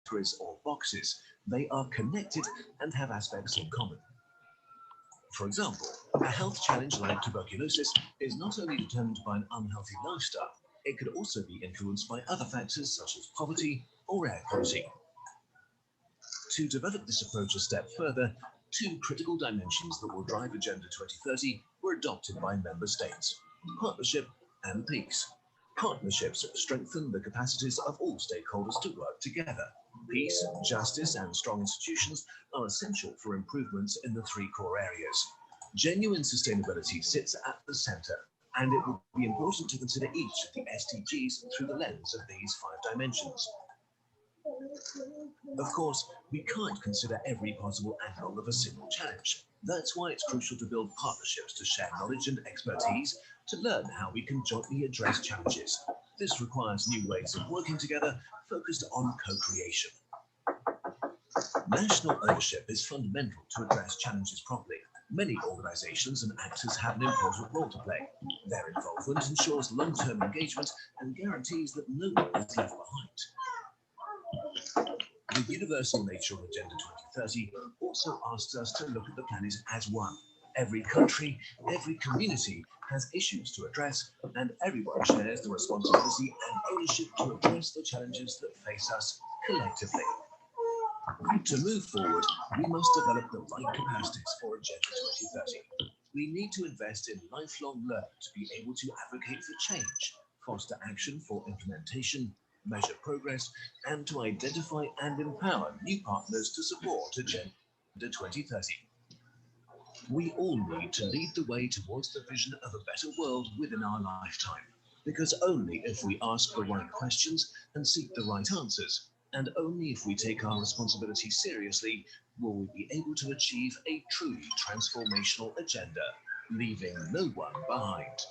categories or boxes, they are connected and have aspects in common. For example, a health challenge like tuberculosis is not only determined by an unhealthy lifestyle, it could also be influenced by other factors such as poverty or air quality. To develop this approach a step further, two critical dimensions that will drive Agenda 2030 were adopted by member states: partnership and peace. Partnerships strengthen the capacities of all stakeholders to work together. Peace, justice, and strong institutions are essential for improvements in the three core areas. Genuine sustainability sits at the center, and it will be important to consider each of the SDGs through the lens of these five dimensions. Of course, we can't consider every possible angle of a single challenge. That's why it's crucial to build partnerships to share knowledge and expertise to learn how we can jointly address challenges. This requires new ways of working together focused on co-creation. National ownership is fundamental to address challenges properly. Many organizations and actors have an important role to play. Their involvement ensures long-term engagement and guarantees that no one is left behind. The universal nature of Agenda 2030 also asks us to look at the planet as one. Every country, every community has issues to address, and everyone shares the responsibility and ownership to address the challenges that face us collectively. To move forward, we must develop the right capacities for Agenda 2030. We need to invest in lifelong learning to be able to advocate for change, foster action for implementation, measure progress, and to identify and empower new partners to support Agenda 2030. We all need to lead the way towards the vision of a better world within our lifetime, because only if we ask the right questions and seek the right answers, and only if we take our responsibility seriously, will we be able to achieve a truly transformational agenda, leaving no one behind.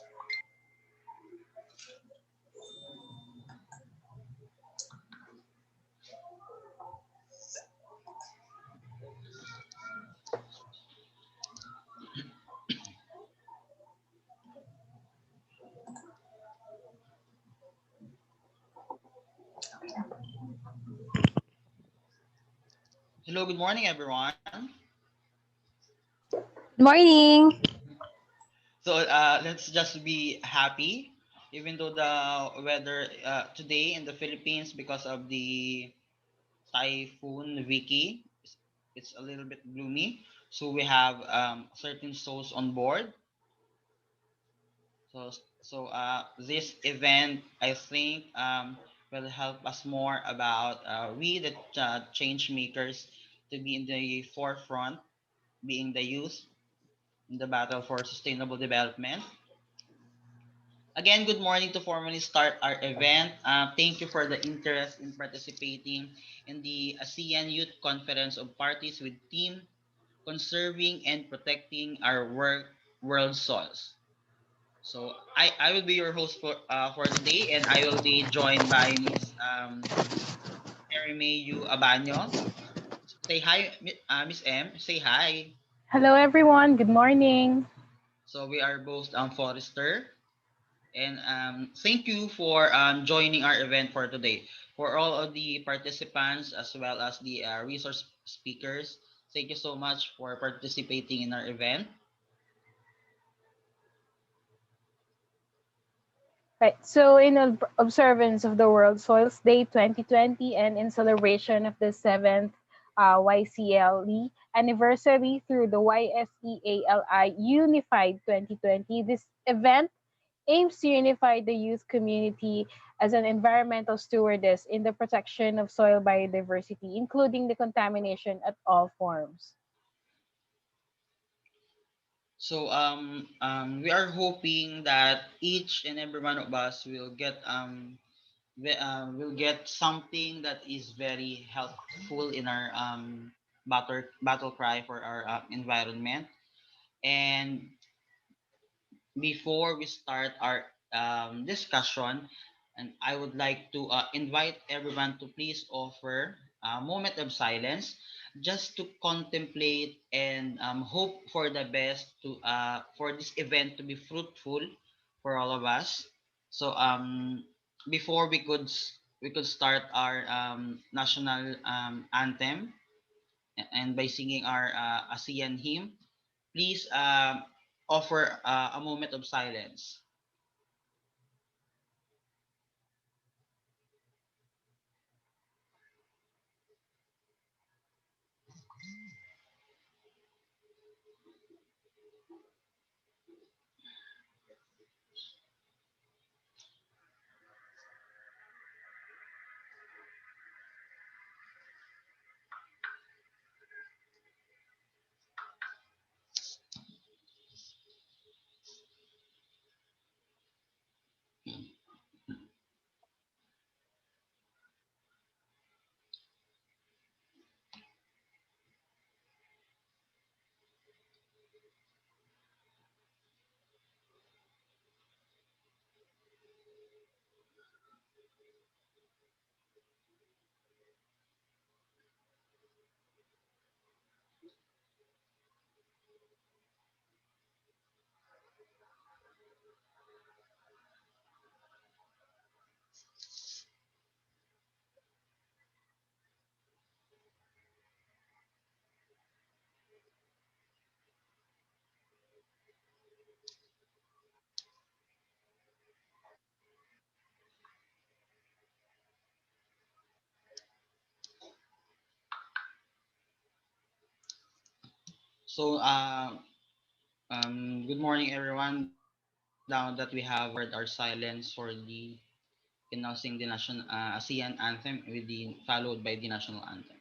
Hello, good morning, everyone. Good morning. So let's just be happy, even though the weather today in the Philippines, because of the typhoon Vicky, it's a little bit gloomy. So we have certain souls on board. So this event, I think, will help us more about we the change makers to be in the forefront, being the youth in the battle for sustainable development. Again, good morning to formally start our event. Thank you for the interest in participating in the ASEAN Youth Conference of Parties with Team Conserving and Protecting Our World Soils. So I will be your host for today, and I will be joined by Miss Yu Abanyo. Say hi, Miss M. Say hi. Hello, everyone. Good morning. So we are both forester. And thank you for joining our event for today. For all of the participants as well as the resource speakers, thank you so much for participating in our event. Right. So, in observance of the World Soils Day 2020 and in celebration of the seventh YCLE anniversary through the YSEALI Unified 2020, this event aims to unify the youth community as an environmental stewardess in the protection of soil biodiversity, including the contamination at all forms. So we are hoping that each and every one of us will get something that is very helpful in our battle cry for our environment. And before we start our discussion, and I would like to invite everyone to please offer a moment of silence just to contemplate and hope for the best to for this event to be fruitful for all of us. So before we could start our national anthem and by singing our ASEAN hymn. Please offer a moment of silence. So, good morning, everyone. Now that we have heard our silence for the announcing the national ASEAN anthem, with the followed by the national anthem.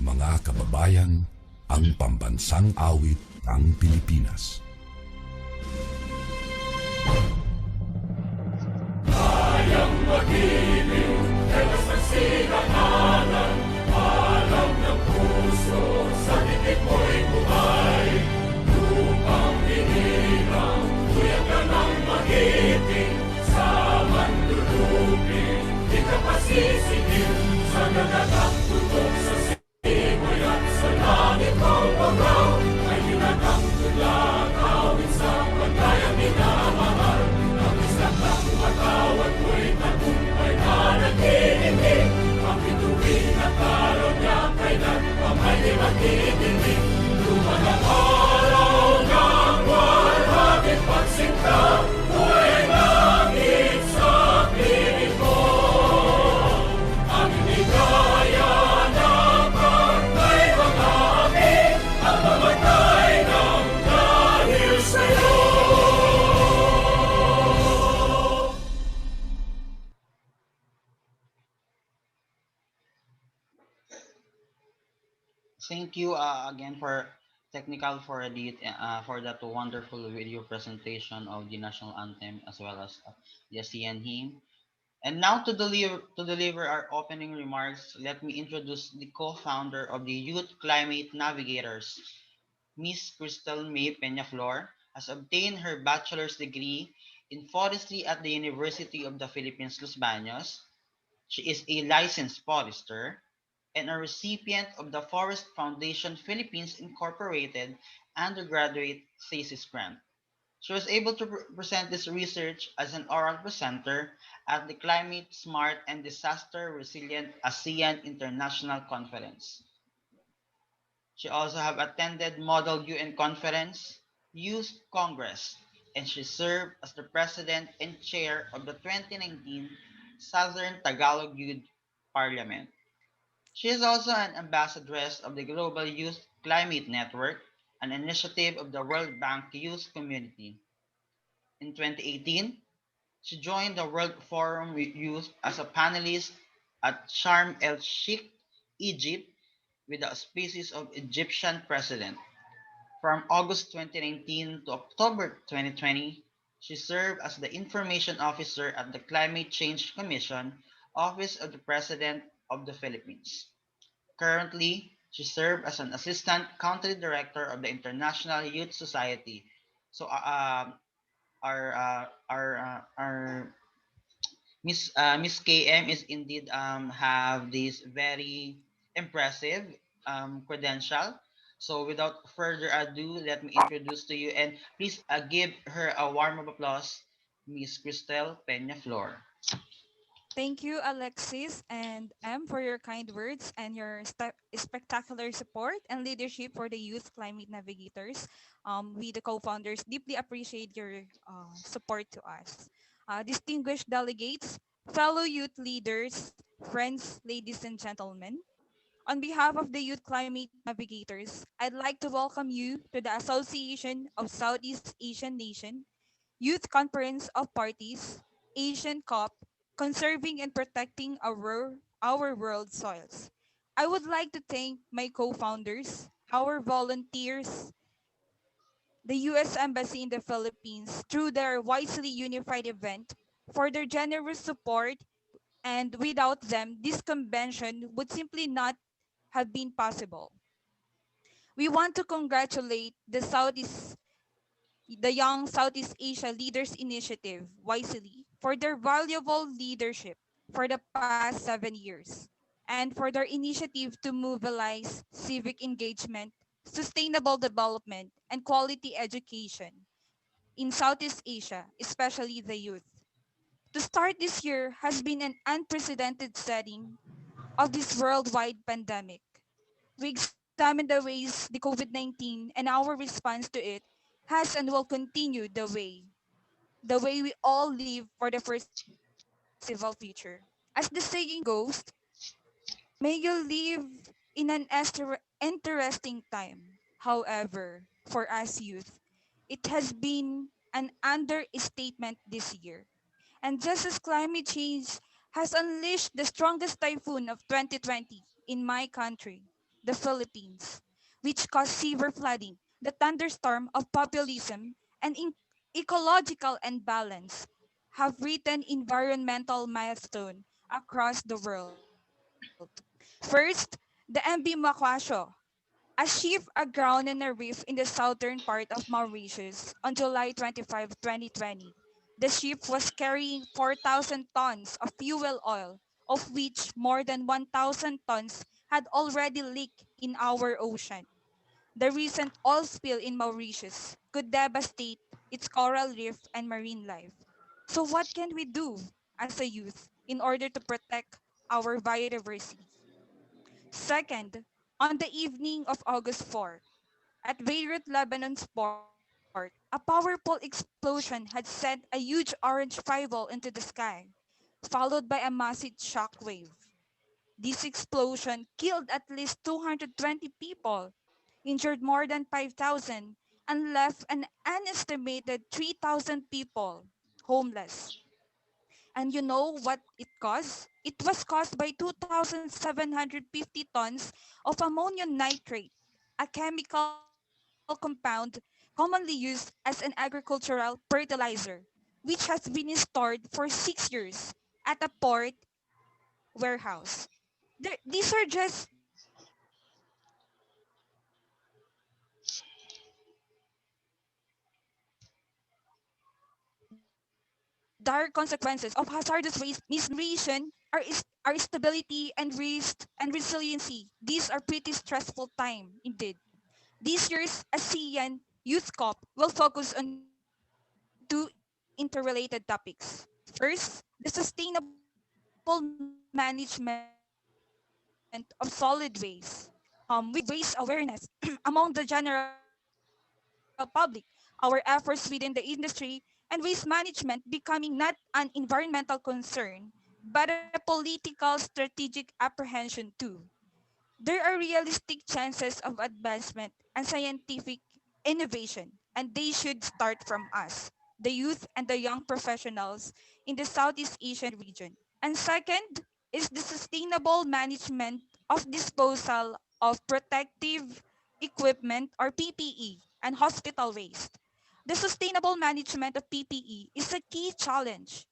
Mga kababayan, ang pambansang awit ng Pilipinas. Thank you again for technical for that wonderful video presentation of the national anthem as well as the ASEAN hymn. And now to deliver our opening remarks, let me introduce the co-founder of the Youth Climate Navigators. Miss Crystal May Peñaflor has obtained her bachelor's degree in forestry at the University of the Philippines, Los Baños. She is a licensed forester, and a recipient of the Forest Foundation Philippines Incorporated undergraduate thesis grant. She was able to present this research as an oral presenter at the Climate Smart and Disaster Resilient ASEAN International Conference. She also have attended Model UN Conference, Youth Congress, and she served as the president and chair of the 2019 Southern Tagalog Youth Parliament. She is also an ambassadress of the Global Youth Climate Network, an initiative of the World Bank Youth Community. In 2018, she joined the World Forum Youth as a panelist at Sharm el Sheikh, Egypt, with the auspices of Egyptian President. From August 2019 to October 2020, she served as the Information Officer at the Climate Change Commission, Office of the President of the Philippines. Currently, she serves as an Assistant Country Director of the International Youth Society. So, our Miss KM is indeed have this very impressive credential. So without further ado, let me introduce to you and please give her a warm of applause, Miss Cristel Peña Flor. Thank you, Alexis and M, for your kind words and your spectacular support and leadership for the Youth Climate Navigators. We, the co-founders, deeply appreciate your support to us. Distinguished delegates, fellow youth leaders, friends, ladies and gentlemen, on behalf of the Youth Climate Navigators, I'd like to welcome you to the Association of Southeast Asian Nation Youth Conference of Parties, Asian Cop, Conserving and Protecting our World Soils. I would like to thank my co-founders, our volunteers, the U.S. Embassy in the Philippines through their wisely unified event for their generous support, and without them, this convention would simply not have been possible. We want to congratulate the Young Southeast Asia Leaders Initiative, YSELI, for their valuable leadership for the past 7 years and for their initiative to mobilize civic engagement, sustainable development, and quality education in Southeast Asia, especially the youth. To start this year has been an unprecedented setting of this worldwide pandemic. We examine the ways the COVID 19 and our response to it has and will continue the way we all live for the foreseeable future. As the saying goes, may you live in an interesting time. However, for us youth, it has been an understatement this year. And just as climate change has unleashed the strongest typhoon of 2020 in my country, the Philippines, which caused severe flooding, the thunderstorm of populism, and ecological imbalance, have written environmental milestone across the world. First, the MB Makwasho, a ship aground in a reef in the southern part of Mauritius on July 25, 2020. The ship was carrying 4,000 tons of fuel oil, of which more than 1,000 tons had already leaked in our ocean. The recent oil spill in Mauritius could devastate its coral reef and marine life. So what can we do as a youth in order to protect our biodiversity? Second, on the evening of August 4, at Beirut, Lebanon's port, a powerful explosion had sent a huge orange fireball into the sky, followed by a massive shock wave. This explosion killed at least 220 people, injured more than 5,000, and left an unestimated 3,000 people homeless. And you know what it caused? It was caused by 2,750 tons of ammonium nitrate, a chemical compound commonly used as an agricultural fertilizer, which has been stored for 6 years at a port warehouse. These are just dire consequences of hazardous waste misration are our stability and risk and resiliency. These are pretty stressful time indeed. This year's ASEAN Youth Cop will focus on two interrelated topics. First, the sustainable management of solid waste. We will raise awareness among the general public, our efforts within the industry, and waste management becoming not an environmental concern, but a political strategic apprehension too. There are realistic chances of advancement and scientific innovation, and they should start from us, the youth and the young professionals in the Southeast Asian region. And second is the sustainable management of disposal of protective equipment or PPE and hospital waste. The sustainable management of PPE is a key challenge.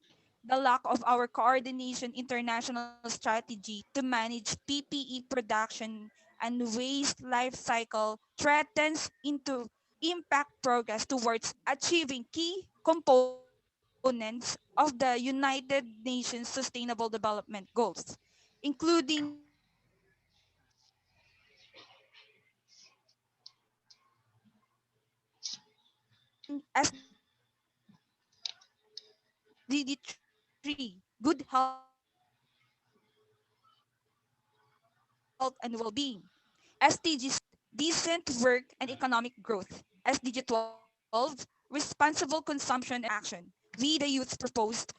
The lack of our coordination international strategy to manage PPE production and waste life cycle threatens into impact progress towards achieving key components of the United Nations Sustainable Development Goals, including SDG 3, good health and well-being, SDG 11, decent work and economic growth, SDG 12, responsible consumption and action. We, the youth, proposed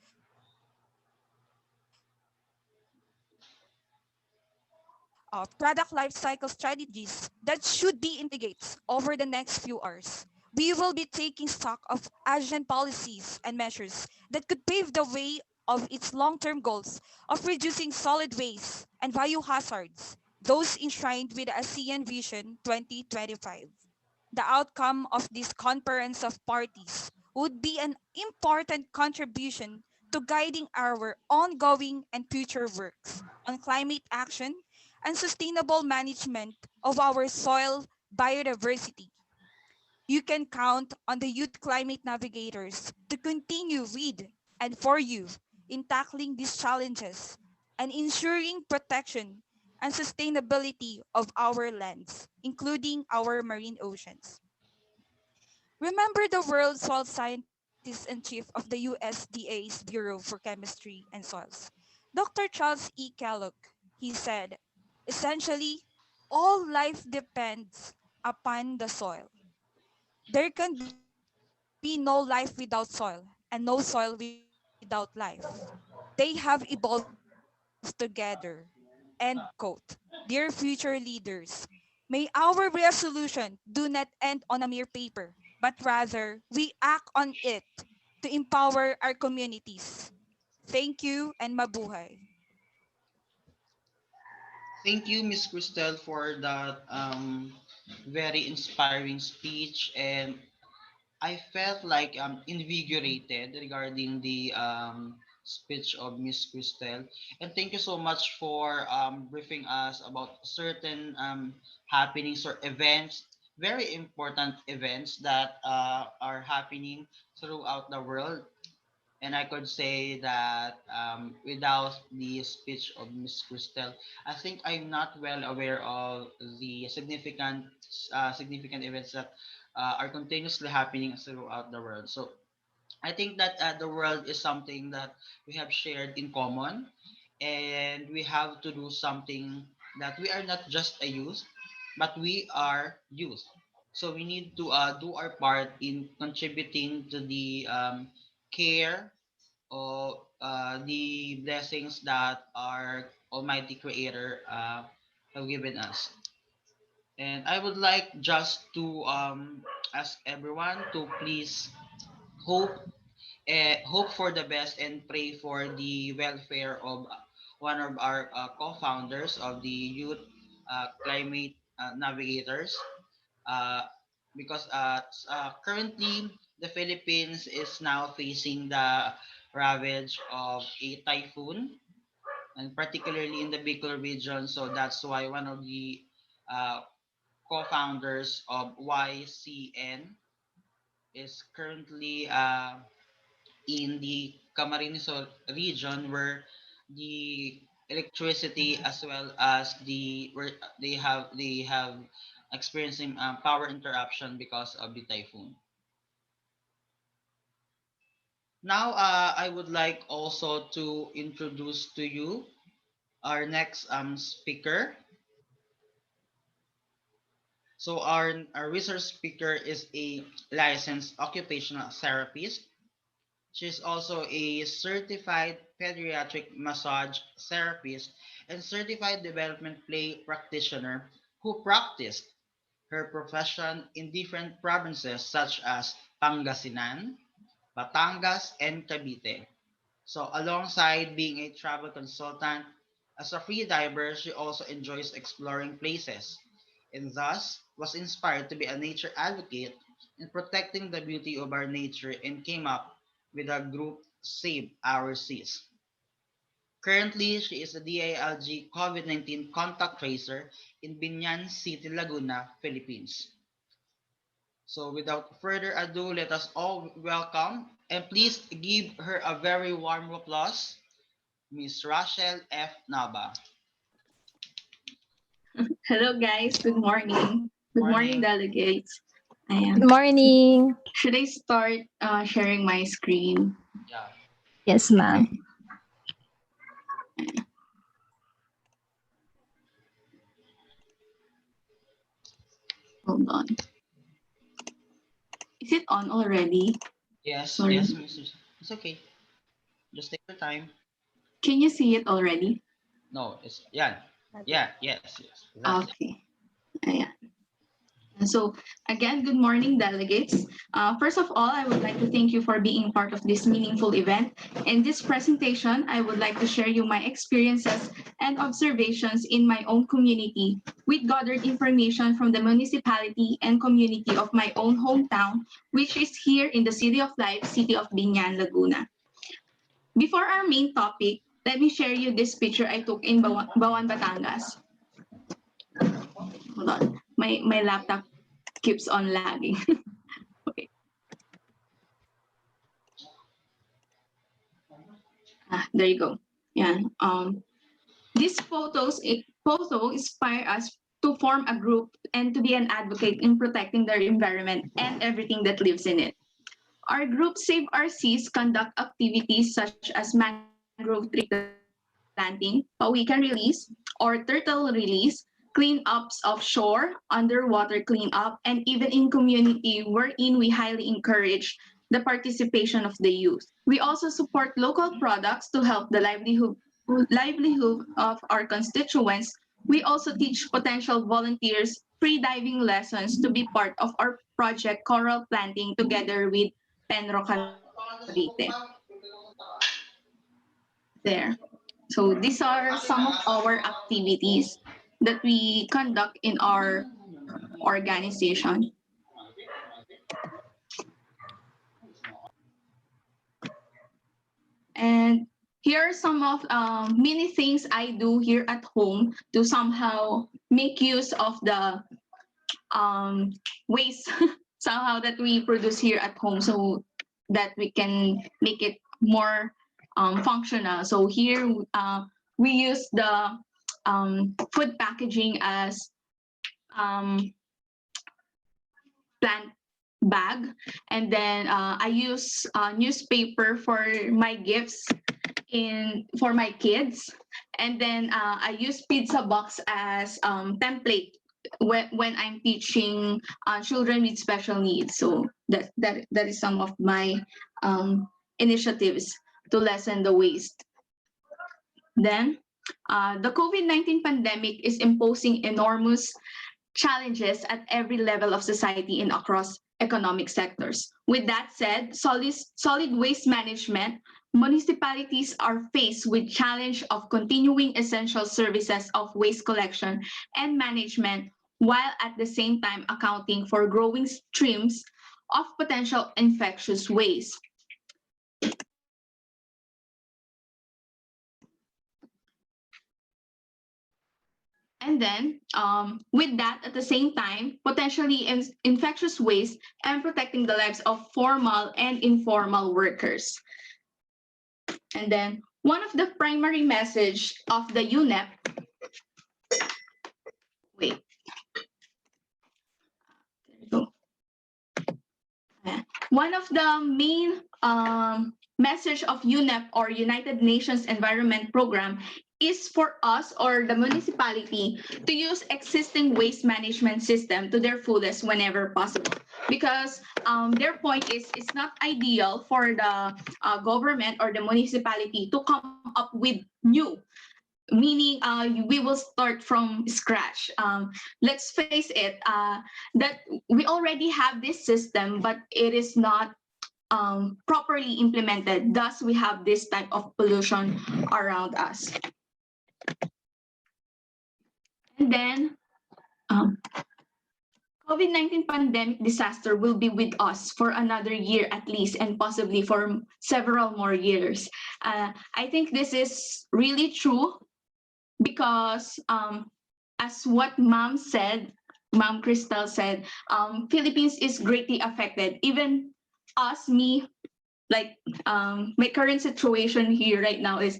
product life cycle strategies that should be integrates over the next few hours. We will be taking stock of ASEAN policies and measures that could pave the way of its long-term goals of reducing solid waste and biohazards, those enshrined with the ASEAN Vision 2025. The outcome of this conference of parties would be an important contribution to guiding our ongoing and future works on climate action and sustainable management of our soil biodiversity. You can count on the Youth Climate Navigators to continue with and for you in tackling these challenges and ensuring protection and sustainability of our lands, including our marine oceans. Remember the world soil scientist in chief of the USDA's Bureau for Chemistry and Soils, Dr. Charles E. Kellogg. He said, essentially, all life depends upon the soil. There can be no life without soil, and no soil without life. They have evolved together. End quote. Dear future leaders, may our resolution do not end on a mere paper, but rather we act on it to empower our communities. Thank you and mabuhay. Thank you, Miss Christel, for that very inspiring speech, and I felt like invigorated regarding the speech of Miss Christel. And thank you so much for briefing us about certain happenings or events, very important events that are happening throughout the world. And I could say that without the speech of Miss Christel, I think I'm not well aware of the significant events that are continuously happening throughout the world. So I think that the world is something that we have shared in common, and we have to do something that we are not just a youth, but we are youth. So we need to do our part in contributing to the care of the blessings that our Almighty Creator have given us. And I would like just to ask everyone to please hope hope for the best and pray for the welfare of one of our co-founders of the Youth Climate Navigators, uh, because currently the Philippines is now facing the ravage of a typhoon, and particularly in the Bicol region. So that's why one of the uh, co-founders of YCN is currently in the Camarines region, where the electricity, as well as they have experiencing power interruption because of the typhoon. Now, I would like also to introduce to you our next speaker. So our research speaker is a licensed occupational therapist. She's also a certified pediatric massage therapist and certified development play practitioner who practiced her profession in different provinces such as Pangasinan, Batangas, and Cavite. So, alongside being a travel consultant, as a free diver, she also enjoys exploring places and thus was inspired to be a nature advocate in protecting the beauty of our nature and came up with a group Save Our Seas. Currently, she is a DILG COVID-19 contact tracer in Binyan City, Laguna, Philippines. So, without further ado, let us all welcome and please give her a very warm applause, Miss Rachel F. Nava. Hello, guys. Good morning. Good morning, Morning. delegates. I Good am. morning. Should I start sharing my screen? Yeah. Yes, ma'am. Okay. Hold on. Is it on already? Yes, Sorry. yes, Mrs. It's okay. Just take your time. Can you see it already? No, it's yeah. Yeah, yes, yes. That's it. Okay. Ayan. So again, good morning, delegates. First of all, I would like to thank you for being part of this meaningful event. In this presentation, I would like to share you my experiences and observations in my own community with gathered information from the municipality and community of my own hometown, which is here in the City of Life, City of Binyan, Laguna. Before our main topic, let me share you this picture I took in Bawan, Batangas. Hold on, my laptop keeps on lagging. Okay. There you go. Yeah. These photo inspire us to form a group and to be an advocate in protecting their environment and everything that lives in it. Our group Save Our Seas conduct activities such as mangrove tree planting, pawikan release, or turtle release, cleanups of shore, underwater cleanup, and even in community wherein we highly encourage the participation of the youth. We also support local products to help the livelihood of our constituents. We also teach potential volunteers free diving lessons to be part of our project coral planting together with Penro Cavite. There. So these are some of our activities that we conduct in our organization. And here are some of many things I do here at home to somehow make use of the um, waste somehow that we produce here at home so that we can make it more functional. So here we use the food packaging as um, plant bag, and then I use newspaper for my gifts in for my kids, and then I use pizza box as template when I'm teaching children with special needs. So that is some of my um, initiatives to lessen the waste. Then the COVID-19 pandemic is imposing enormous challenges at every level of society and across economic sectors. With that said, solid waste management, municipalities are faced with challenge of continuing essential services of waste collection and management, while at the same time accounting for growing streams of potential infectious waste. And then, with that, at the same time, potentially infectious waste and protecting the lives of formal and informal workers. And then, one of the primary message of the UNEP, wait, there you go. One of the main message of UNEP or United Nations Environment Program is for us or the municipality to use existing waste management system to their fullest whenever possible. Because their point is it's not ideal for the government or the municipality to come up with new, meaning we will start from scratch. Let's face it, that we already have this system, but it is not properly implemented. Thus, we have this type of pollution around us. And then, COVID-19 pandemic disaster will be with us for another year at least, and possibly for several more years. I think this is really true because as what Ma'am Crystal said, Philippines is greatly affected. Even us, me, like my current situation here right now is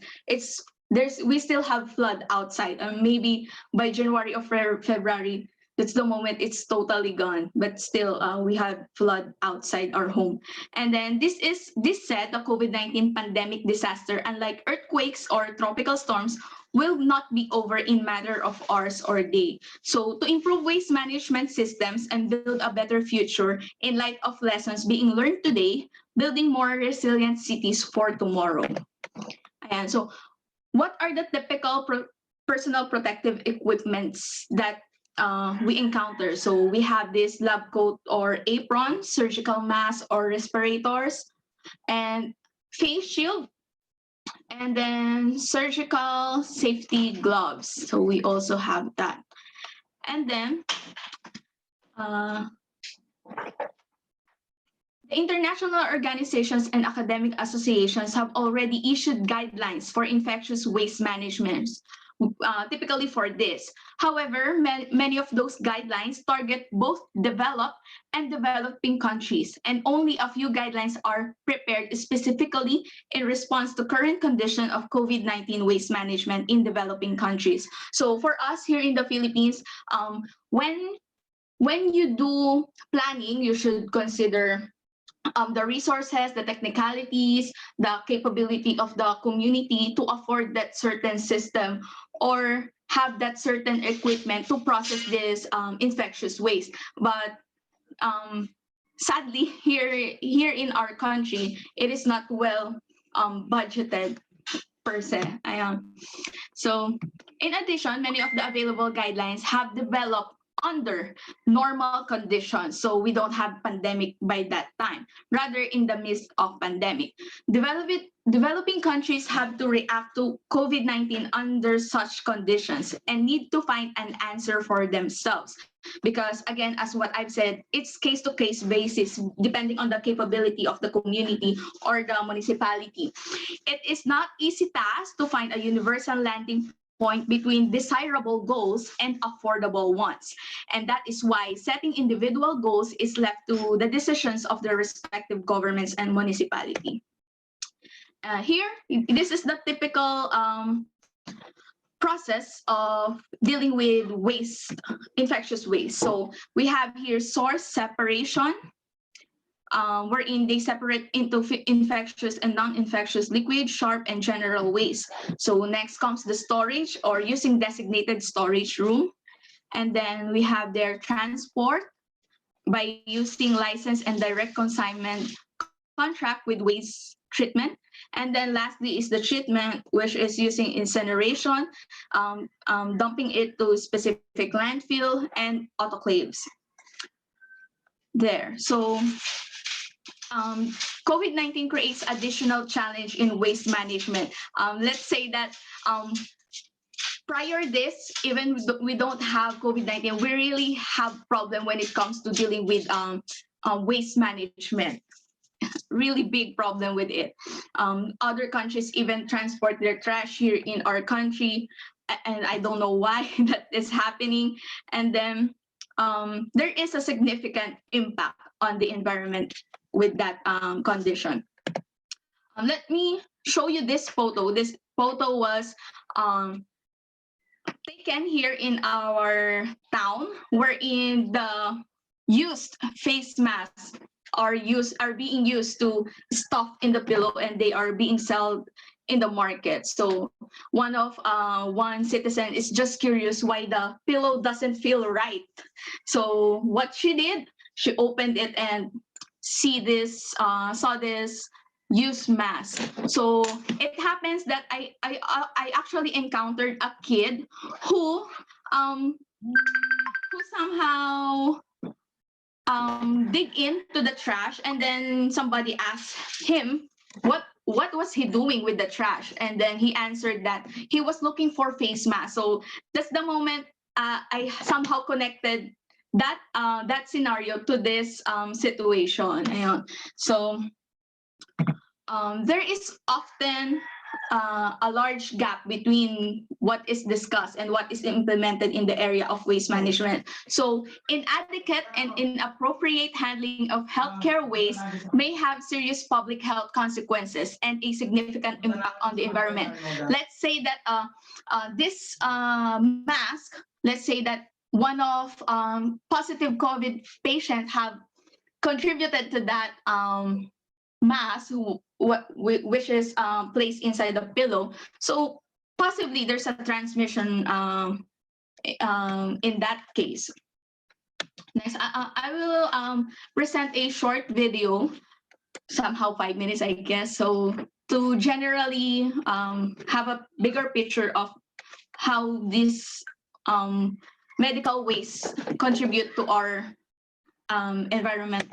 we still have flood outside. Maybe by January or February, that's the moment it's totally gone. But still, we have flood outside our home. And then this said, the COVID-19 pandemic disaster, unlike earthquakes or tropical storms, will not be over in matter of hours or day. So to improve waste management systems and build a better future in light of lessons being learned today, building more resilient cities for tomorrow. And so what are the typical personal protective equipments that we encounter? So we have this lab coat or apron, surgical mask or respirators, and face shield, and then surgical safety gloves. So we also have that. And then the international organizations and academic associations have already issued guidelines for infectious waste management, typically for this. However, many of those guidelines target both developed and developing countries, and only a few guidelines are prepared specifically in response to current condition of COVID-19 waste management in developing countries. So for us here in the Philippines, when you do planning, you should consider the resources, the technicalities, the capability of the community to afford that certain system or have that certain equipment to process this infectious waste. But sadly, here in our country, it is not well budgeted per se. So in addition, many of the available guidelines have developed under normal conditions, so we don't have pandemic by that time, rather in the midst of pandemic. Developing countries have to react to COVID-19 under such conditions and need to find an answer for themselves, because again, as what I've said, it's case-to-case basis depending on the capability of the community or the municipality. It is not easy task to find a universal landing point between desirable goals and affordable ones. And that is why setting individual goals is left to the decisions of the respective governments and municipality. Here, this is the typical process of dealing with waste, infectious waste. So we have here source separation, wherein they separate into infectious and non-infectious liquid, sharp, and general waste. So next comes the storage or using designated storage room. And then we have their transport by using licensed and direct consignment contract with waste treatment. And then lastly is the treatment, which is using incineration, dumping it to specific landfill and autoclaves. There. So COVID-19 creates additional challenge in waste management. Let's say that prior this, even we don't have COVID-19, we really have problem when it comes to dealing with waste management. Really big problem with it. Other countries even transport their trash here in our country, and I don't know why that is happening. And then there is a significant impact on the environment with that condition. let me show you this photo. This photo was taken here in our town, wherein the used face masks are being used to stuff in the pillow, and they are being sold in the market. So one citizen is just curious why the pillow doesn't feel right. So what she did, she opened it and saw this used mask. So it happens that I actually encountered a kid who somehow dig into the trash, and then somebody asked him what was he doing with the trash, and then he answered that he was looking for face masks. So that's the moment I somehow connected that scenario to this situation. Ayun. So there is often a large gap between what is discussed and what is implemented in the area of waste management. So inadequate and inappropriate handling of healthcare waste may have serious public health consequences and a significant impact on the environment. Let's say that this mask, let's say that one of positive COVID patient have contributed to that mass which is placed inside the pillow. So possibly there's a transmission in that case. Next, I will present a short video, somehow 5 minutes, I guess. So to generally have a bigger picture of how these medical waste contribute to our environment.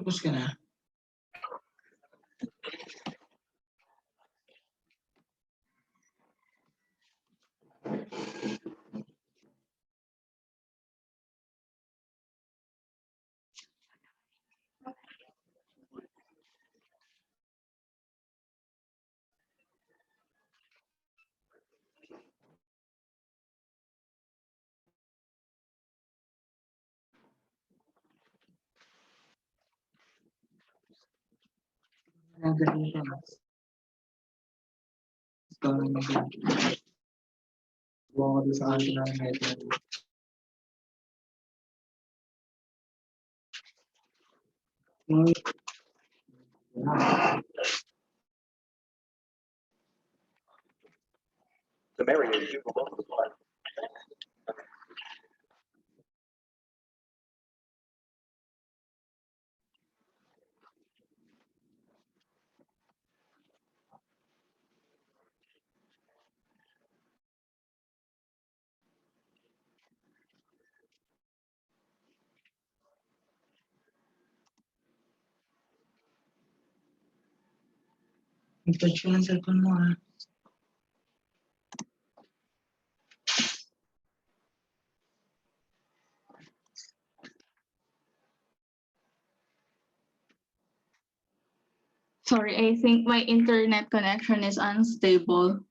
Tapos ka na? Touch ko ng cellphone mo ah. Sorry, I think my internet connection is unstable.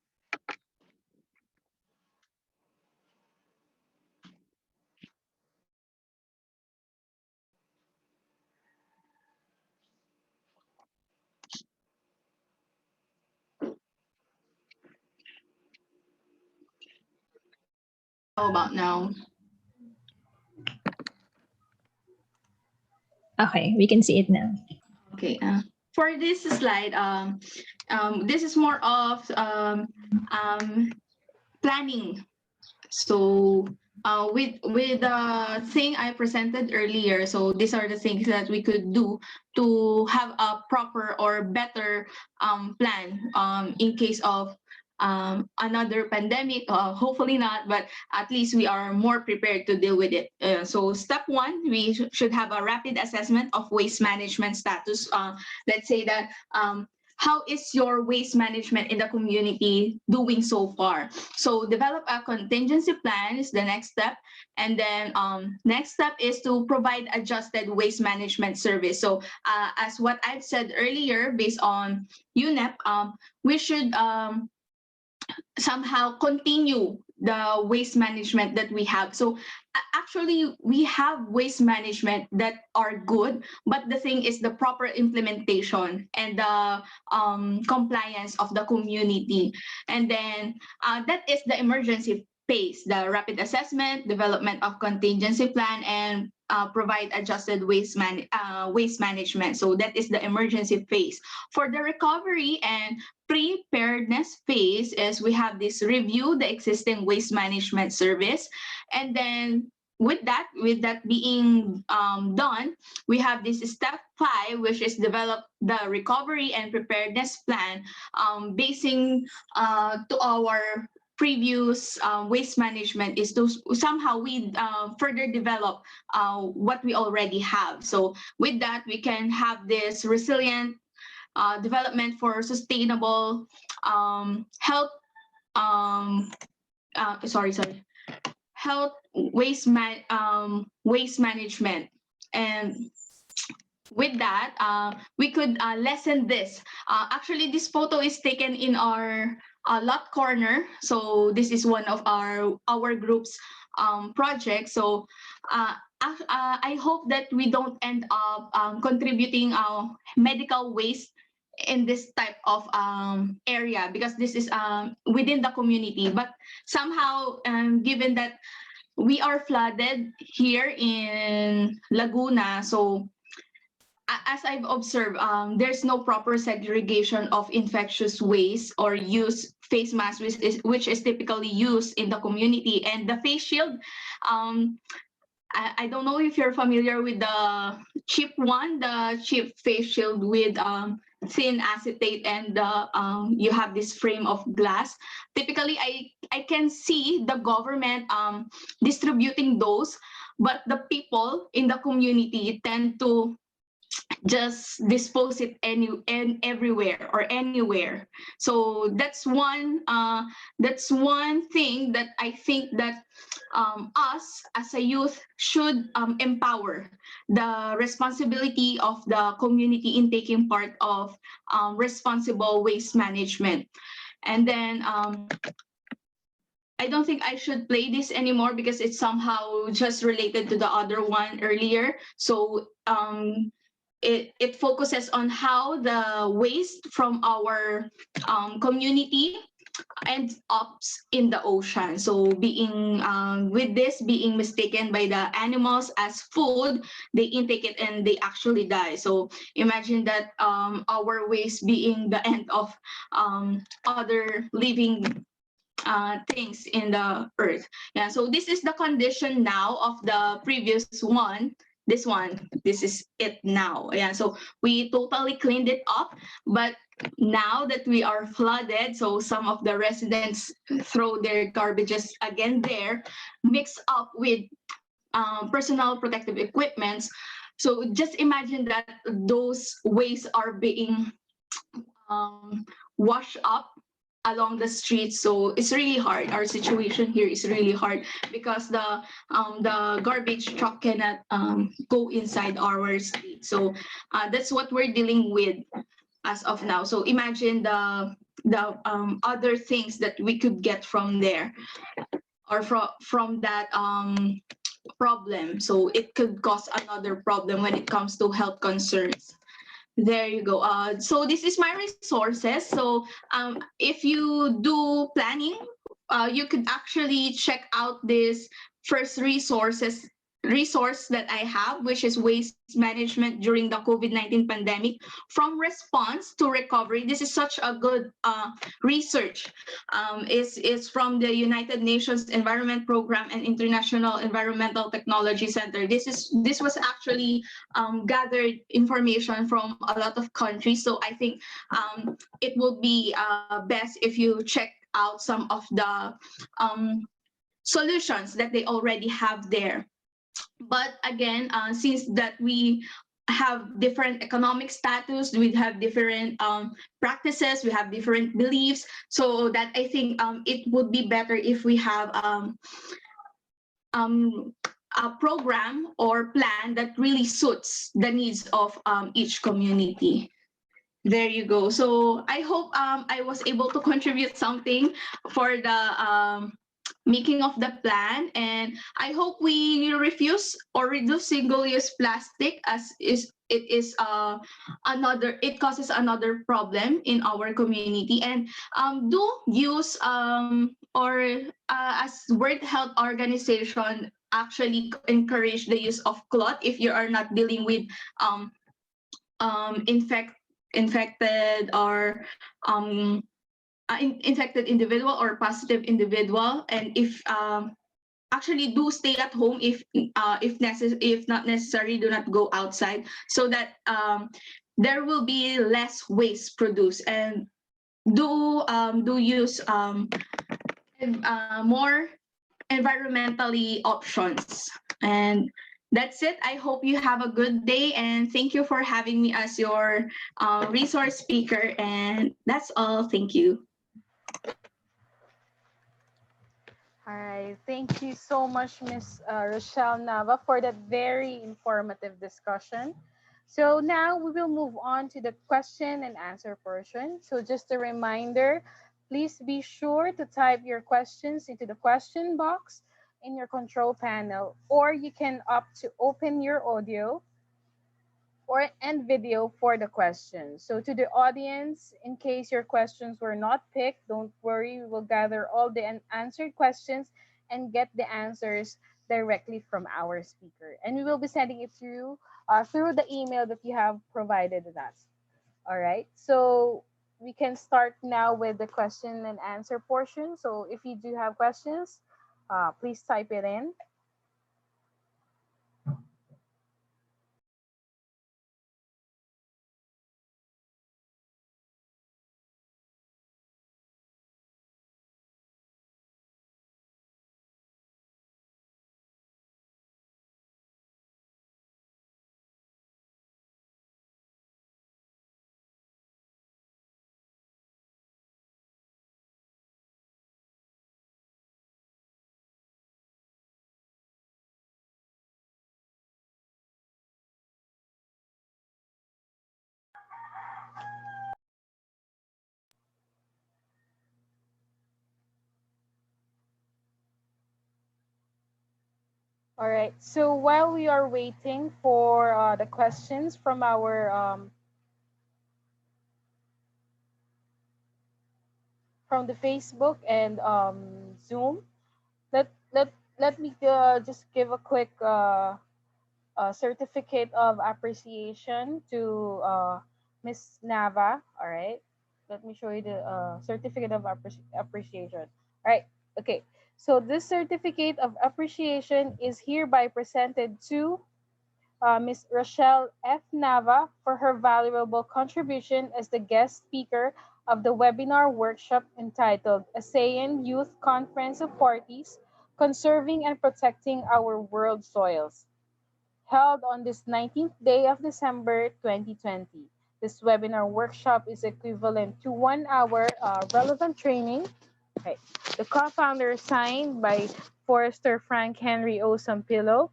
How about now? Okay, we can see it now. Okay. For this slide, this is more of planning. So with the thing I presented earlier, so these are the things that we could do to have a proper or better plan in case of another pandemic. Hopefully not, but at least we are more prepared to deal with it. So step one, we should have a rapid assessment of waste management status. Let's say that how is your waste management in the community doing so far? So develop a contingency plan is the next step. And then next step is to provide adjusted waste management service. So as what I've said earlier, based on UNEP, we should somehow continue the waste management that we have. So actually, we have waste management that are good, but the thing is the proper implementation and the compliance of the community. And then that is the emergency phase, the rapid assessment, development of contingency plan, and provide adjusted waste management. So that is the emergency phase. For the recovery and preparedness phase is we have this review the existing waste management service, and then with that being done, we have this step 5, which is develop the recovery and preparedness plan, basing to our previous waste management is to somehow we further develop what we already have. So with that, we can have this resilient development for sustainable health. Health waste management. And with that, we could lessen this. Actually, this photo is taken in our lot corner. So this is one of our group's projects. So I hope that we don't end up contributing medical waste in this type of area, because this is within the community. But somehow, given that we are flooded here in Laguna, so as I've observed, there's no proper segregation of infectious waste or use face mask, which is typically used in the community. And the face shield, I don't know if you're familiar with the cheap one, the cheap face shield with thin acetate, and you have this frame of glass. Typically, I can see the government distributing those, but the people in the community tend to just dispose it everywhere or anywhere. So that's one thing that I think that us as a youth should empower the responsibility of the community in taking part of responsible waste management. And then I don't think I should play this anymore because it's somehow just related to the other one earlier. So it focuses on how the waste from our community ends up in the ocean. So being with this being mistaken by the animals as food, they intake it and they actually die. So imagine that our waste being the end of other living things in the earth. Yeah, so this is the condition now of the previous one. This is it now. Yeah, so we totally cleaned it up, but now that we are flooded, so some of the residents throw their garbages again there, mixed up with personal protective equipments. So just imagine that those waste are being washed up along the streets. So it's really hard. Our situation here is really hard because the garbage truck cannot go inside our street. So that's what we're dealing with as of now. So imagine the other things that we could get from there or from that problem. So it could cause another problem when it comes to health concerns. There you go. So this is my resources. So if you do planning, you could actually check out this first resource that I have, which is waste management during the COVID-19 pandemic, from response to recovery. This is such a good research. It's from the United Nations Environment Program and International Environmental Technology Center. This was actually gathered information from a lot of countries. So I think it would be best if you check out some of the solutions that they already have there. But again, since that we have different economic status, we have different practices, we have different beliefs, so that I think it would be better if we have a program or plan that really suits the needs of each community. There you go. So I hope I was able to contribute something for the making of the plan, and I hope we refuse or reduce single-use plastic, as it is another, it causes another problem in our community. And do use or as World Health Organization actually encourage the use of cloth if you are not dealing with infected or infected individual or positive individual. And if actually do stay at home if not necessary, do not go outside, so that there will be less waste produced. And do use more environmentally options. And that's it. I hope you have a good day, and thank you for having me as your resource speaker. And that's all. Thank you. All right. Thank you so much, Miss Rochelle Nava, for that very informative discussion. So now we will move on to the question and answer portion. So just a reminder, please be sure to type your questions into the question box in your control panel, or you can opt to open your audio or and video for the questions. So to the audience, in case your questions were not picked, don't worry, we will gather all the unanswered questions and get the answers directly from our speaker. And we will be sending it through the email that you have provided with us. All right. So we can start now with the question and answer portion. So if you do have questions, please type it in. All right. So while we are waiting for the questions from the Facebook and Zoom, let let let me just give a quick certificate of appreciation to Miss Nava. All right. Let me show you the certificate of appreciation. All right. Okay. So this certificate of appreciation is hereby presented to Ms. Rochelle F. Nava for her valuable contribution as the guest speaker of the webinar workshop entitled ASEAN Youth Conference of Parties, Conserving and Protecting Our World Soils, held on this 19th day of December 2020. This webinar workshop is equivalent to 1 hour relevant training. Okay. The co-founder signed by Forester Frank Henry O. Sampillo,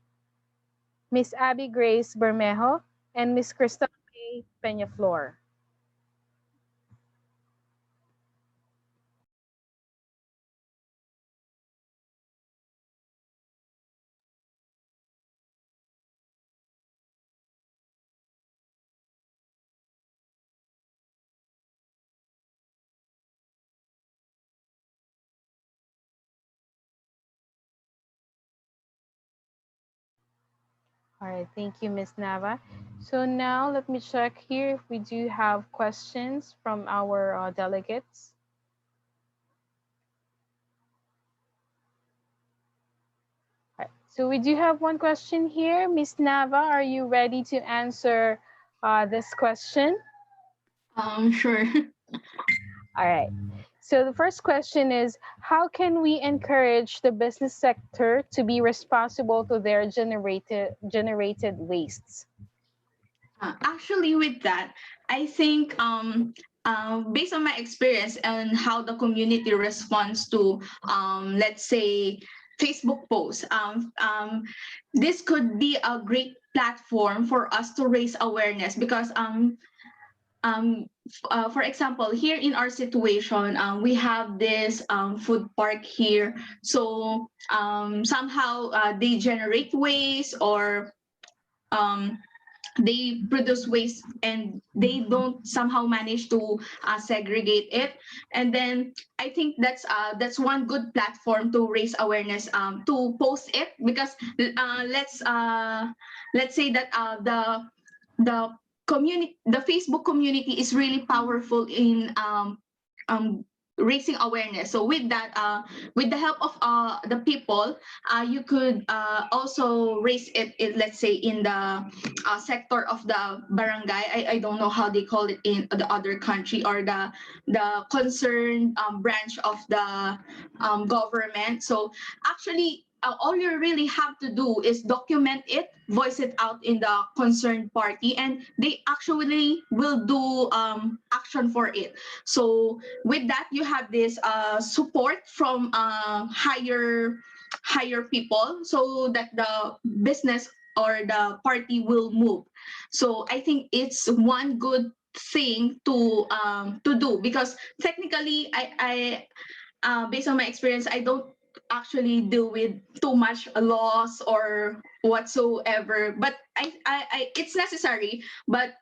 Miss Abby Grace Bermejo, and Miss Crystal May Peñaflor. All right, thank you, Miss Nava. So now let me check here if we do have questions from our delegates. All right, so we do have one question here. Miss Nava, are you ready to answer this question? Sure. All right. So the first question is, how can we encourage the business sector to be responsible to their generated wastes? Actually, with that, I think based on my experience and how the community responds to, let's say, Facebook posts, this could be a great platform for us to raise awareness because for example, here in our situation, we have this food park here. So somehow they generate waste or um, they produce waste and they don't somehow manage to segregate it. And then I think that's one good platform to raise awareness, to post it, because let's say that the the Facebook community is really powerful in um, raising awareness. So with that, with the help of the people, you could also raise it in, let's say, in the sector of the barangay. I don't know how they call it in the other country, or the concerned branch of the government. So actually, all you really have to do is document it, voice it out in the concerned party, and they actually will do action for it. So with that, you have this support from higher people, so that the business or the party will move. So I think it's one good thing to do, because technically based on my experience, I don't actually deal with too much loss or whatsoever. But it's necessary. But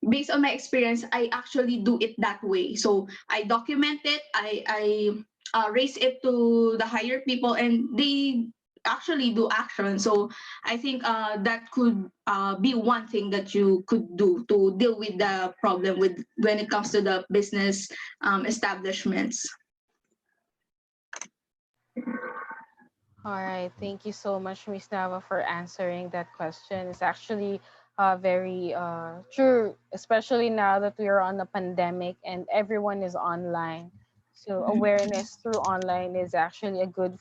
based on my experience, I actually do it that way. So I document it. I raise it to the higher people, and they actually do action. So I think that could be one thing that you could do to deal with the problem with when it comes to the business establishments. All right, thank you so much, Miss Nava, for answering that question. It's actually very true, especially now that we are on a pandemic and everyone is online. So awareness through online is actually a good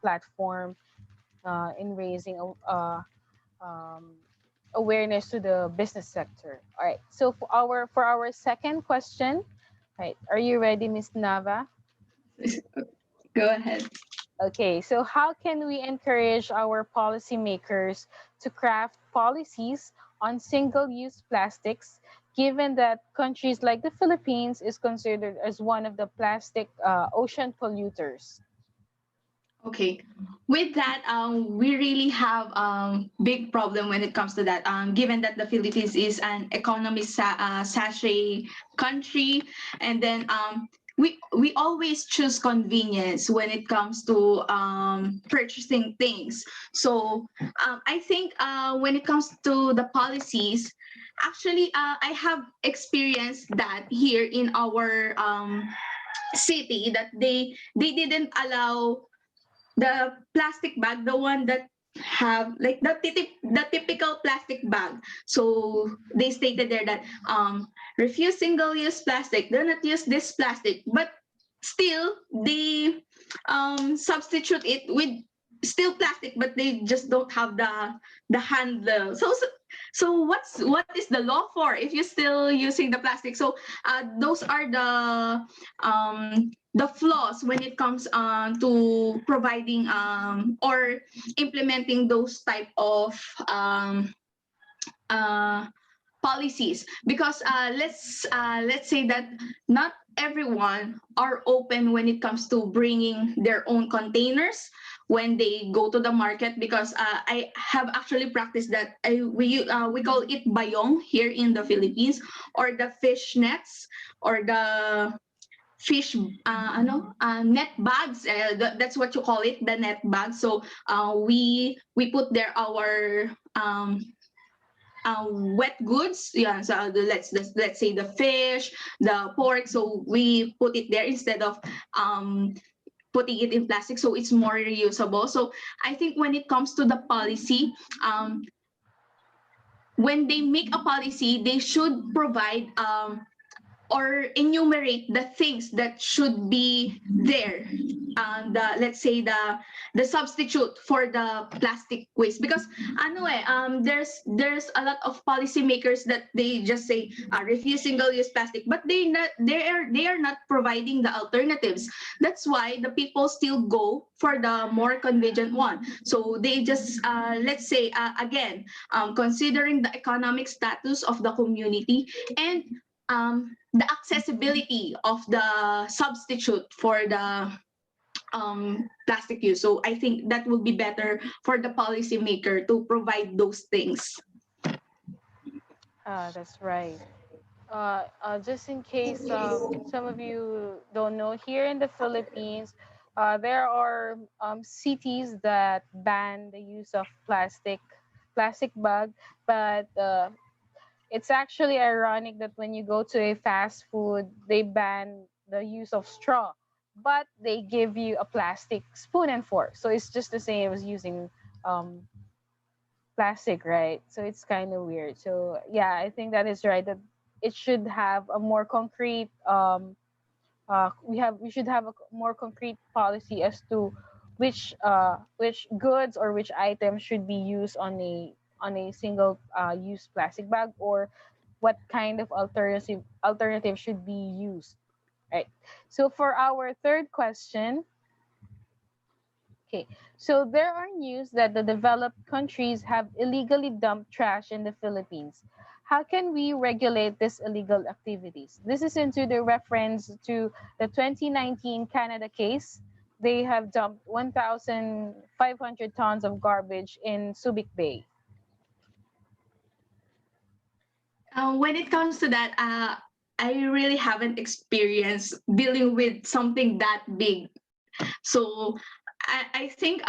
platform in raising um, awareness to the business sector. All right. So for our second question, right? Are you ready, Miss Nava? Go ahead. Okay, so how can we encourage our policymakers to craft policies on single-use plastics, given that countries like the Philippines is considered as one of the plastic ocean polluters? Okay. With that, we really have big problem when it comes to that. Given that the Philippines is an economy sachet country, and then we always choose convenience when it comes to purchasing things. So I think when it comes to the policies, actually, I have experienced that here in our city, that they didn't allow the plastic bag, the one that have like the typical plastic bag. So they stated there that refuse single-use plastic, do not use this plastic, but still they substitute it with still plastic, but they just don't have the handle. So what is the law for if you're still using the plastic? So those are the flaws when it comes to providing or implementing those type of uh, policies, because let's say that not everyone are open when it comes to bringing their own containers when they go to the market, because I have actually practiced that. We call it bayong here in the Philippines, or the fish nets, or the fish net bags, that's what you call it, the net bags. So we put there our wet goods. Yeah, so let's say the fish, the pork. So we put it there instead of putting it in plastic, so it's more reusable. So I think when it comes to the policy, when they make a policy, they should provide or enumerate the things that should be there, let's say the substitute for the plastic waste, because there's a lot of policymakers that they just say refuse single-use plastic, but they are not providing the alternatives. That's why the people still go for the more convenient one. So they just let's say again, considering the economic status of the community and the accessibility of the substitute for the plastic use. So I think that will be better for the policymaker to provide those things. That's right. Just in case some of you don't know, here in the Philippines, there are cities that ban the use of plastic bag, but it's actually ironic that when you go to a fast food, they ban the use of straw, but they give you a plastic spoon and fork. So it's just the same as using um, plastic, right? So it's kind of weird. So yeah, I think that is right. That it should have a more concrete. We should have a more concrete policy as to which goods or which items should be used on a single use plastic bag, or what kind of alternative should be used, right? So for our third question, okay, so there are news that the developed countries have illegally dumped trash in the Philippines. How can we regulate these illegal activities? This is into the reference to the 2019 Canada case. They have dumped 1,500 tons of garbage in Subic Bay. When it comes to that, I really haven't experienced dealing with something that big. So I think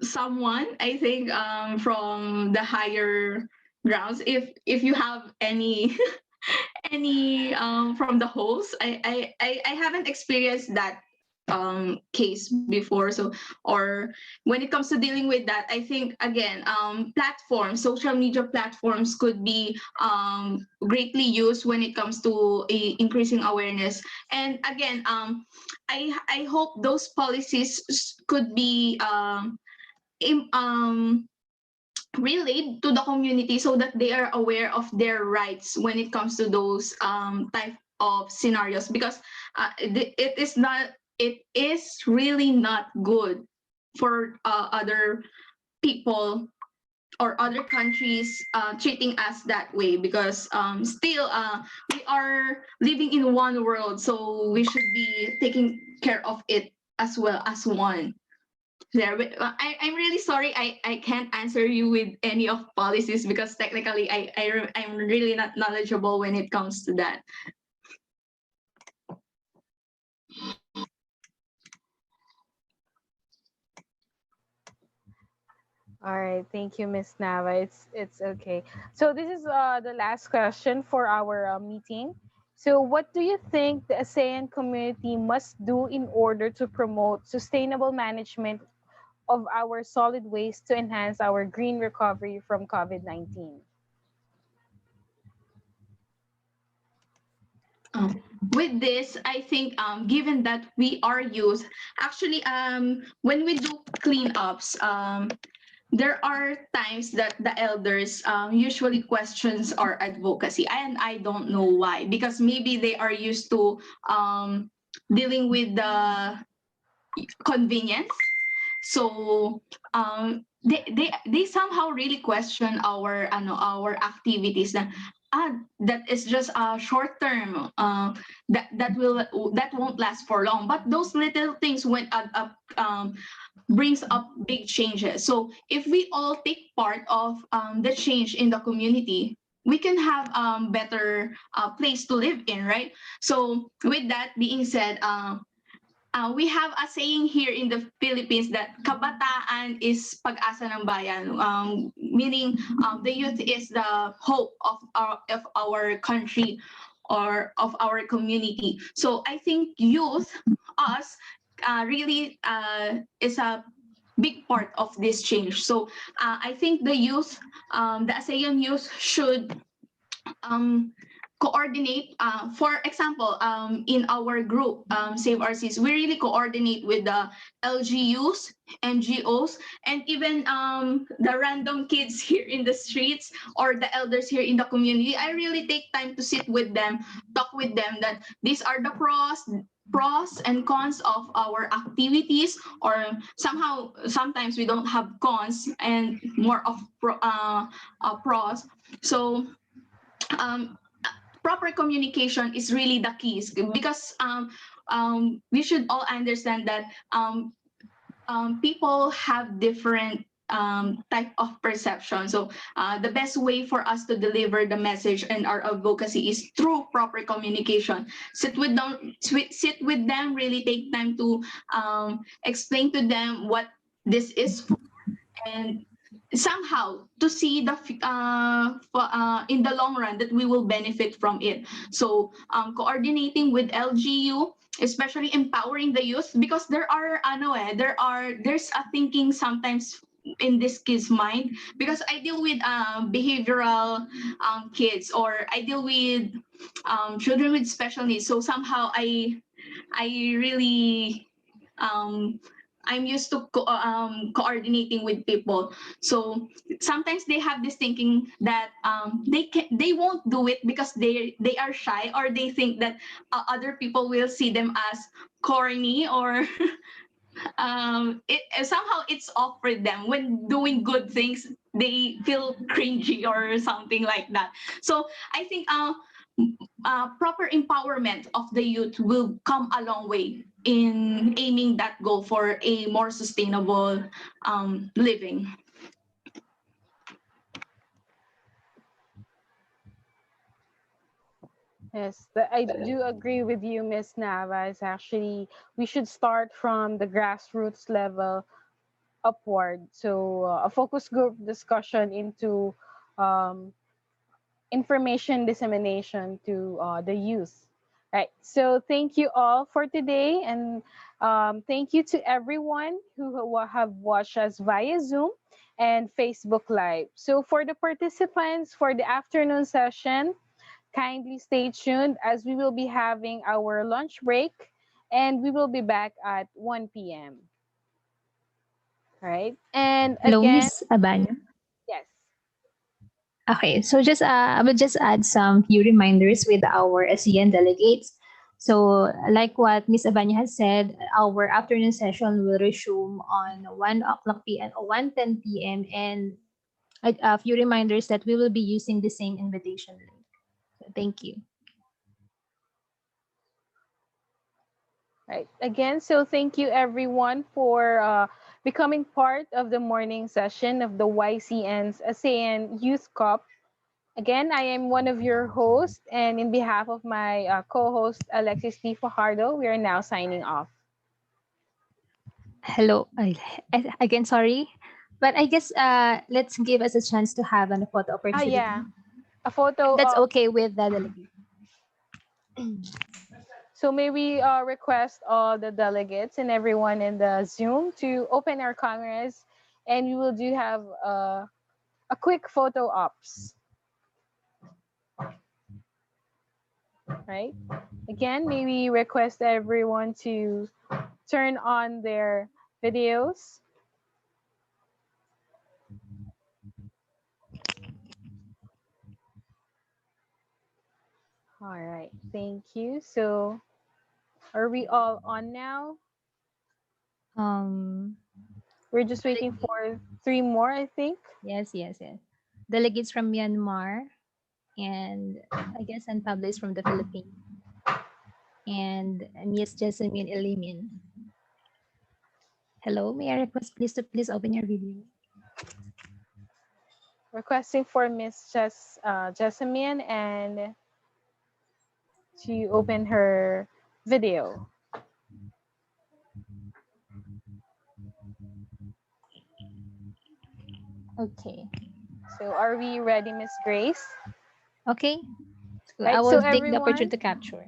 someone, I think from the higher grounds, if you have any any from the host, I haven't experienced that case before. So, or when it comes to dealing with that, I think again, platforms, social media platforms could be greatly used when it comes to increasing awareness. And again, I hope those policies could be im- um relayed to the community so that they are aware of their rights when it comes to those type of scenarios, because it is really not good for other people or other countries treating us that way, because still we are living in one world, so we should be taking care of it as well as one there. But I'm really sorry, I can't answer you with any of policies, because technically I'm really not knowledgeable when it comes to that. All right, thank you, Miss Nava. It's okay. So this is the last question for our meeting. So, what do you think the ASEAN community must do in order to promote sustainable management of our solid waste to enhance our green recovery from COVID-19? With this, I think given that we are youth, actually when we do cleanups, there are times that the elders usually questions our advocacy, and I don't know why, because maybe they are used to dealing with the convenience. So they somehow really question our activities na that is just a short term, that won't last for long, but those little things went up, brings up big changes. So if we all take part of the change in the community, we can have better place to live in, right? So with that being said, we have a saying here in the Philippines that kabataan is pag-asa ng bayan, meaning the youth is the hope of our country or of our community. So I think youth, us, really is a big part of this change. So I think the youth, the ASEAN youth should um, coordinate. For example, in our group, Save Our Seas, we really coordinate with the LGUs, NGOs, and even the random kids here in the streets or the elders here in the community. I really take time to sit with them, talk with them that these are the pros and cons of our activities, or somehow sometimes we don't have cons and more of pros. So um, proper communication is really the keys, because we should all understand that people have different type of perception. So the best way for us to deliver the message and our advocacy is through proper communication. Sit with them, really take time to explain to them what this is for, and somehow to see the in the long run that we will benefit from it. So coordinating with LGU, especially empowering the youth, because there's a thinking sometimes in this kid's mind, because I deal with behavioral kids, or I deal with children with special needs. So somehow I really I'm used to coordinating with people. So sometimes they have this thinking that they won't do it because they are shy, or they think that other people will see them as corny, or somehow it's off for them when doing good things. They feel cringy or something like that. So I think proper empowerment of the youth will come a long way in aiming that goal for a more sustainable living. Yes, I do agree with you, Miss Navas. Actually, we should start from the grassroots level upward. So, a focus group discussion into um, information dissemination to the youth. Right. So, thank you all for today, and thank you to everyone who have watched us via Zoom and Facebook Live. So, for the participants for the afternoon session, kindly stay tuned as we will be having our lunch break, and we will be back at 1 p.m. Right? And Hello, again, Miss Abanya. yes. Okay, so just I will just add some few reminders with our ASEAN delegates. So, like what Miss Abanya has said, our afternoon session will resume on 1 o'clock p.m. or 1:10 p.m. And a few reminders that we will be using the same invitation link. So, thank you. Right. Again, so thank you everyone for becoming part of the morning session of the YCN's ASEAN Youth Cop. Again, I am one of your hosts, and in behalf of my co-host Alexis T. Fajardo, we are now signing off. Hello. Again, sorry. But I guess let's give us a chance to have a photo Ah, opportunity. yeah, a photo That's of. okay with the delegate. So may we request all the delegates and everyone in the Zoom to open our cameras, and we will do have a quick photo ops, right? Again, may we request everyone to turn on their videos. All right, thank you. So are we all on now? Um, We're just waiting Delegate. for three more, I think. Yes, yes, yes. Delegates from Myanmar and I guess and published from the Philippines. And Miss Jessamine Elimin. Hello, may I request please to please open your video? Requesting for Miss Jessamine and to open her video. Okay. So are we ready, Miss Grace? Okay. So I Right. So will take the everyone, opportunity to capture.